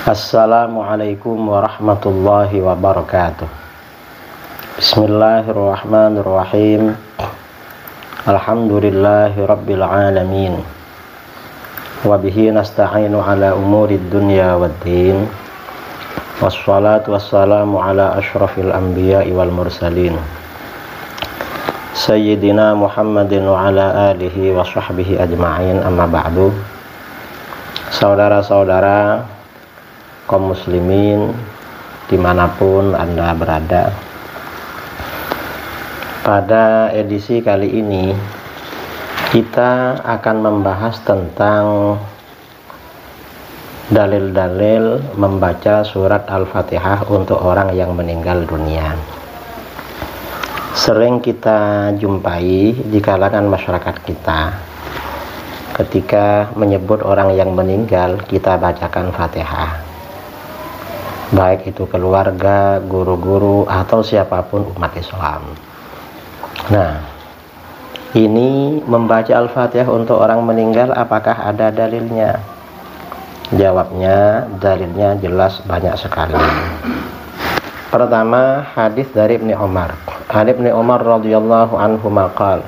Assalamualaikum warahmatullahi wabarakatuh. Bismillahirrahmanirrahim. Alhamdulillahi rabbil alamin. Wabihi nasta'inu ala umurid dunya waddin. Wassalatu wassalamu ala ashrafil anbiya'i wal mursalin, Sayyidina Muhammadin wa ala alihi wa sahbihi ajma'in, amma ba'du. Saudara-saudara kaum muslimin dimanapun Anda berada, pada edisi kali ini kita akan membahas tentang dalil-dalil membaca surat Al-Fatihah untuk orang yang meninggal dunia. Sering kita jumpai di kalangan masyarakat kita, ketika menyebut orang yang meninggal kita bacakan Fatihah, baik itu keluarga, guru-guru, atau siapapun umat Islam. Nah, ini membaca Al-Fatihah untuk orang meninggal, apakah ada dalilnya? Jawabnya, dalilnya jelas banyak sekali. Pertama, hadis dari Ibnu Umar. Ibnu Umar radhiyallahu anhu maqal,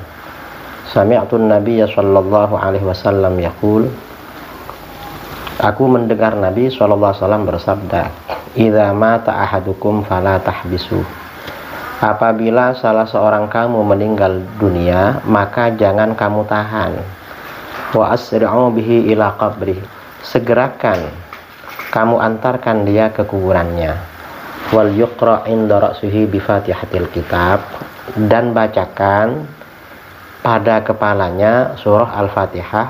sami'tu an-nabiy sallallahu alaihi wasallam yaqul, aku mendengar Nabi sallallahu alaihi wasallam bersabda, idza mata ahadukum fala tahbisu, apabila salah seorang kamu meninggal dunia maka jangan kamu tahan. Wa asri'u bihi ila qabri, segerakan kamu antarkan dia ke kuburannya. Wal yuqra inda ra'sihi bi fatihatil kitab, dan bacakan pada kepalanya surah Al-Fatihah.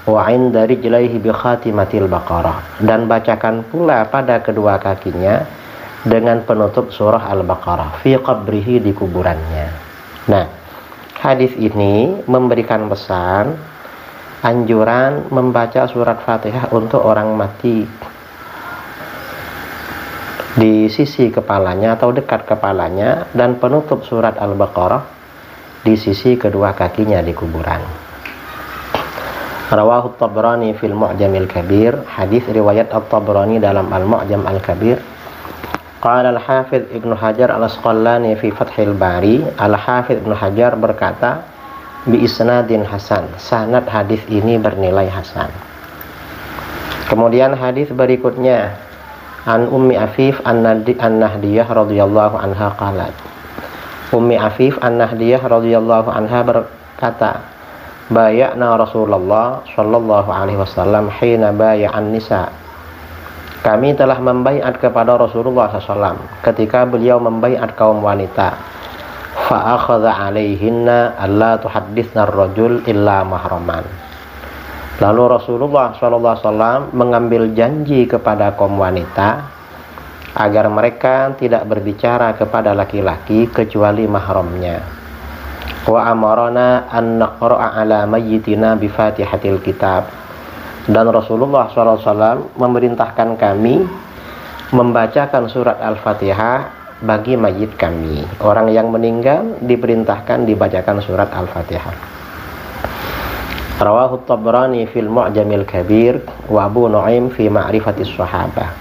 Wa inda rijlaihi bi khatimatil baqarah, dan bacakan pula pada kedua kakinya dengan penutup surah Al-Baqarah, fi qabrihi, di kuburannya. Nah, hadis ini memberikan pesan anjuran membaca surat Fatihah untuk orang mati di sisi kepalanya atau dekat kepalanya, dan penutup surat Al-Baqarah di sisi kedua kakinya di kuburan. Rawahu Tabrani fil Mu'jamil Kabir, hadis riwayat At-Tabrani dalam Al-Mu'jam Al-Kabir. Qala Al-Hafidz Ibnu Hajar Al-Asqalani fi Fathil Bari, Al-Hafidz Ibnu Hajar berkata, bi isnadin hasan, sanad hadis ini bernilai hasan. Kemudian hadis berikutnya, an Ummi Afif an-Nahdiyah radhiyallahu anha qalat, Ummi Afif an-Nahdiyah radhiyallahu anha berkata, bay'na Rasulullah sallallahu alaihi wasallam hina bay'an nisa, kami telah membaiat kepada Rasulullah SAW ketika beliau membaiat kaum wanita. Fa akhadha alaihinna alla tuhadditsna ar-rajul illa mahraman, lalu Rasulullah SAW mengambil janji kepada kaum wanita agar mereka tidak berbicara kepada laki-laki kecuali mahramnya. Wa amarana an naqra'a ala mayyitina bi fatihatil kitab, dan Rasulullah SAW memerintahkan kami membacakan surat Al-Fatihah bagi mayit kami. Orang yang meninggal diperintahkan dibacakan surat Al-Fatihah. Rawahu Tabrani fil Mu'jamil Kabir wa Abu Nu'aim fi Ma'rifatis Sahabah,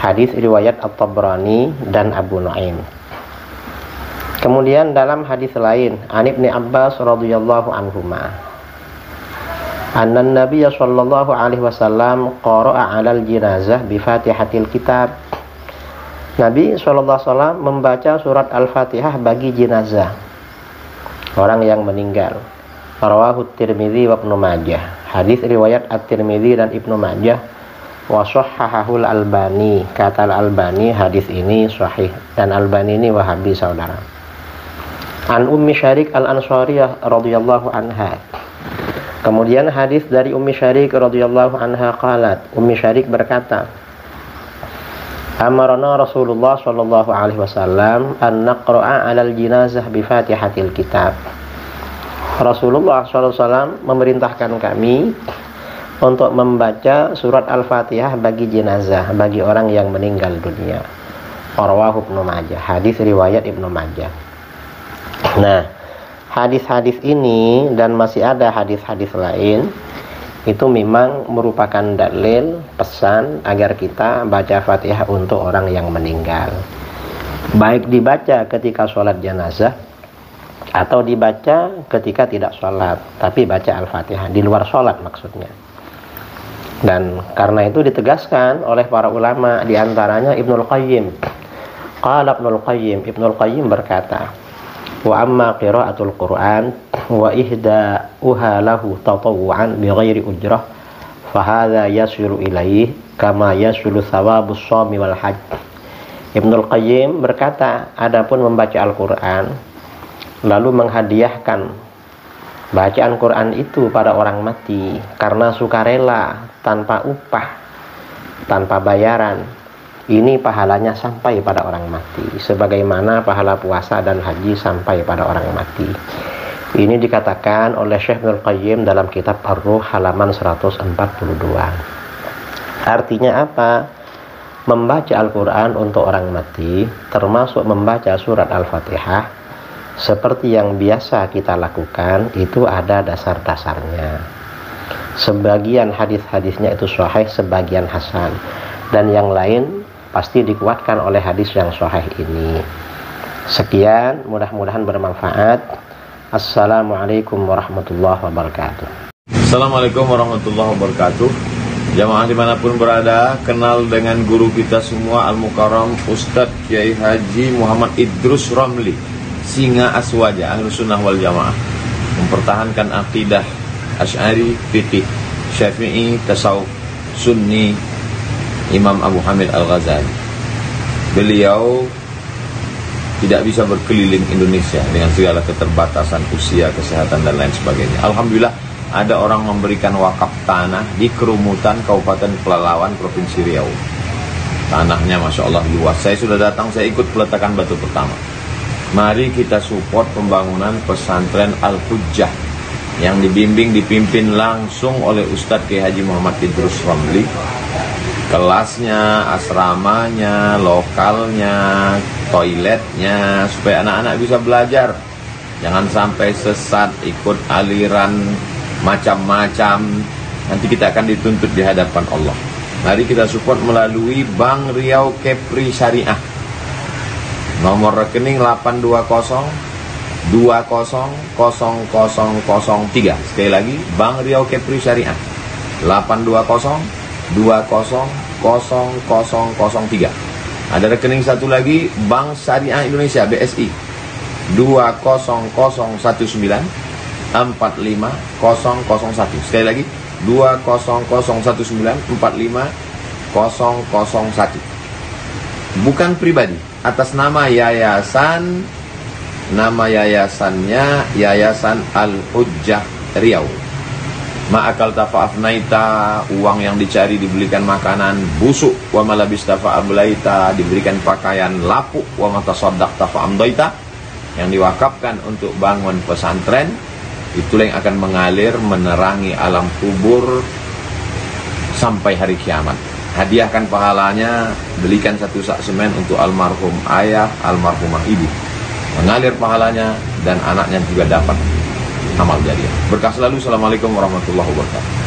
hadis riwayat At-Tabrani dan Abu Nu'aim. Kemudian dalam hadis lain, an Ibnu Abbas radhiyallahu anhuma, anna Nabiy sallallahu alaihi wasallam qara'a 'alal jinazah bi Fatihatil kitab, Nabi sallallahu alaihi wasallam membaca surat Al-Fatihah bagi jenazah, orang yang meninggal. Rawahu Tirmidzi wa Ibnu Majah, hadis riwayat At-Tirmidzi dan Ibnu Majah. Wa shahhahahu Al-Albani, kata Al-Albani hadis ini sahih, dan Albani ini Wahabi, saudara. An Ummi Syarik Al-Ansariyah radhiyallahu anha, kemudian hadis dari Ummi Syarik radhiyallahu anha qalat, Ummi Syarik berkata, amarna Rasulullah sallallahu alaihi wasallam an naqra'a 'alal jinazah bi Fatihatil kitab, Rasulullah SAW memerintahkan kami untuk membaca surat Al-Fatihah bagi jenazah, bagi orang yang meninggal dunia. Rawahu Ibnu Majah, hadis riwayat Ibnu Majah. Nah, hadis-hadis ini dan masih ada hadis-hadis lain itu memang merupakan dalil pesan agar kita baca Fatihah untuk orang yang meninggal, baik dibaca ketika sholat jenazah atau dibaca ketika tidak sholat, tapi baca Al-Fatihah di luar sholat maksudnya. Dan karena itu ditegaskan oleh para ulama, diantaranya Ibnul Qayyim. Qala Ibnul Qayyim berkata, wa amma qiraatul Qur'an wa ihda'uha lahu tatawu'an bighairi ujrah fahadha yasilu ilaih kama yasilu thawabus shami wal hajj. Ibnul Qayyim berkata, adapun membaca Al-Quran lalu menghadiahkan bacaan Quran itu pada orang mati karena sukarela, tanpa upah, tanpa bayaran, ini pahalanya sampai pada orang mati, sebagaimana pahala puasa dan haji sampai pada orang mati. Ini dikatakan oleh Syekh Ibnul Qayyim dalam kitab Ar-Ruh halaman 142. Artinya apa? Membaca Al-Quran untuk orang mati, termasuk membaca surat Al-Fatihah, seperti yang biasa kita lakukan, itu ada dasar-dasarnya. Sebagian hadis-hadisnya itu sahih, sebagian hasan, dan yang lain pasti dikuatkan oleh hadis yang sahih ini. Sekian, mudah-mudahan bermanfaat. Assalamualaikum warahmatullahi wabarakatuh. Assalamualaikum warahmatullahi wabarakatuh. Jamaah dimanapun berada, kenal dengan guru kita semua Al-Mukarram Ustadz Kiai Haji Muhammad Idrus Ramli, Singa Aswaja, Ahlus Sunnah wal Jamaah, mempertahankan akidah Asy'ari, Fiqih, Syafi'i, Tasawuf, Sunni, Imam Abu Hamid Al-Ghazali. Beliau tidak bisa berkeliling Indonesia dengan segala keterbatasan usia, kesehatan, dan lain sebagainya. Alhamdulillah ada orang memberikan wakaf tanah di Kerumutan, Kabupaten Pelalawan, Provinsi Riau. Tanahnya Masya Allah luas. Saya sudah datang, saya ikut peletakan batu pertama. Mari kita support pembangunan pesantren Al-Hujjah yang dipimpin langsung oleh Ustadz Kiai Haji Muhammad Idrus Ramli. Kelasnya, asramanya, lokalnya, toiletnya, supaya anak-anak bisa belajar. Jangan sampai sesat, ikut aliran macam-macam. Nanti kita akan dituntut di hadapan Allah. Mari kita support melalui Bank Riau Kepri Syariah. Nomor rekening 820 200003. Sekali lagi, Bank Riau Kepri Syariah 820 200003. Ada rekening satu lagi, Bank Syariah Indonesia BSI 20019 45001. Sekali lagi, 20019 45001. Bukan pribadi, atas nama yayasan. Nama yayasannya Yayasan Al-Hujjah Riau. Ma'akal tafa'afnaita, uang yang dicari dibelikan makanan busuk. Wa malabis tafa'ablaita, diberikan pakaian lapuk. Wa matasaddaq tafa'amdaita, yang diwakafkan untuk bangun pesantren. Itulah yang akan mengalir menerangi alam kubur sampai hari kiamat. Hadiahkan pahalanya, belikan satu sak semen untuk almarhum ayah, almarhumah ibu. Mengalir pahalanya dan anaknya juga dapat amal jariah. Berkah selalu. Assalamualaikum warahmatullahi wabarakatuh.